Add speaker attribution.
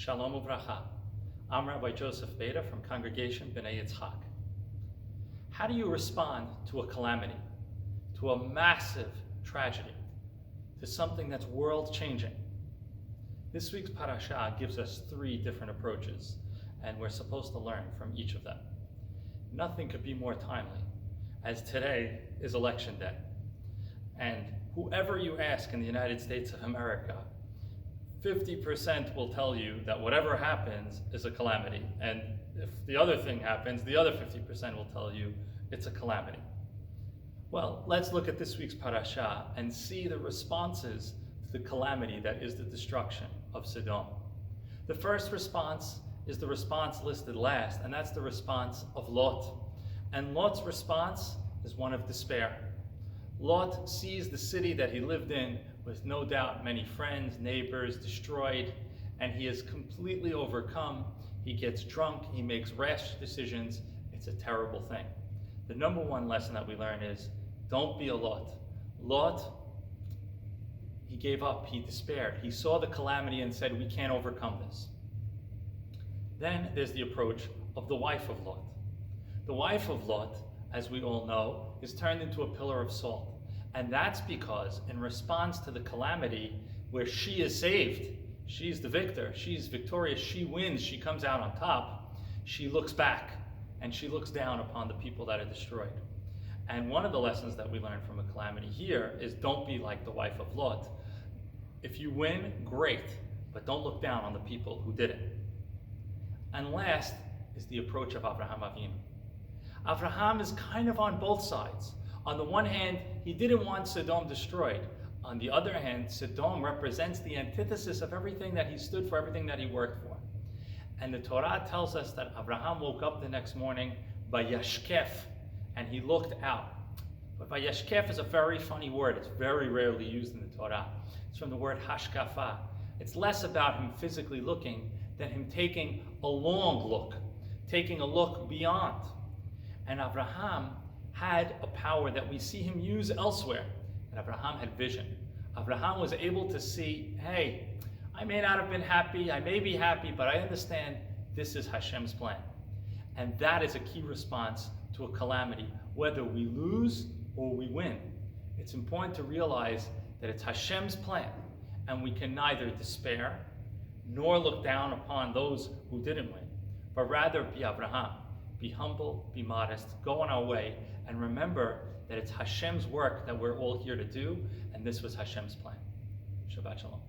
Speaker 1: Shalom uvracha. I'm Rabbi Joseph Vayera from Congregation B'nai Yitzchak. How do you respond to a calamity, to a massive tragedy, to something that's world-changing? This week's parasha gives us three different approaches, and we're supposed to learn from each of them. Nothing could be more timely, as today is election day. And whoever you ask in the United States of America, 50% will tell you that whatever happens is a calamity. And if the other thing happens, the other 50% will tell you it's a calamity. Well, let's look at this week's parasha and see the responses to the calamity that is the destruction of Sodom. The first response is the response listed last, and that's the response of Lot. And Lot's response is one of despair. Lot sees the city that he lived in with no doubt many friends, neighbors, destroyed, and he is completely overcome. He gets drunk, he makes rash decisions. It's a terrible thing. The number one lesson that we learn is, don't be a Lot. Lot, he gave up, he despaired. He saw the calamity and said, we can't overcome this. Then there's the approach of the wife of Lot. The wife of Lot, as we all know, is turned into a pillar of salt. And that's because in response to the calamity where she is saved, she's the victor, she's victorious, she wins, she comes out on top, she looks back and she looks down upon the people that are destroyed. And one of the lessons that we learn from a calamity here is don't be like the wife of Lot. If you win, great, but don't look down on the people who did it. And last is the approach of Avraham Avinu. Avraham is kind of on both sides. On the one hand, he didn't want Sodom destroyed. On the other hand, Sodom represents the antithesis of everything that he stood for, everything that he worked for. And the Torah tells us that Avraham woke up the next morning by Yashkef, and he looked out. But by Yashkef is a very funny word. It's very rarely used in the Torah. It's from the word hashkafa. It's less about him physically looking than him taking a long look, taking a look beyond. And Avraham had a power that we see him use elsewhere. And Avraham had vision. Avraham was able to see, hey, I may not have been happy, I may be happy, but I understand this is Hashem's plan. And that is a key response to a calamity, whether we lose or we win. It's important to realize that it's Hashem's plan, and we can neither despair nor look down upon those who didn't win, but rather be Avraham. Be humble, be modest, go on our way, and remember that it's Hashem's work that we're all here to do, and this was Hashem's plan. Shabbat Shalom.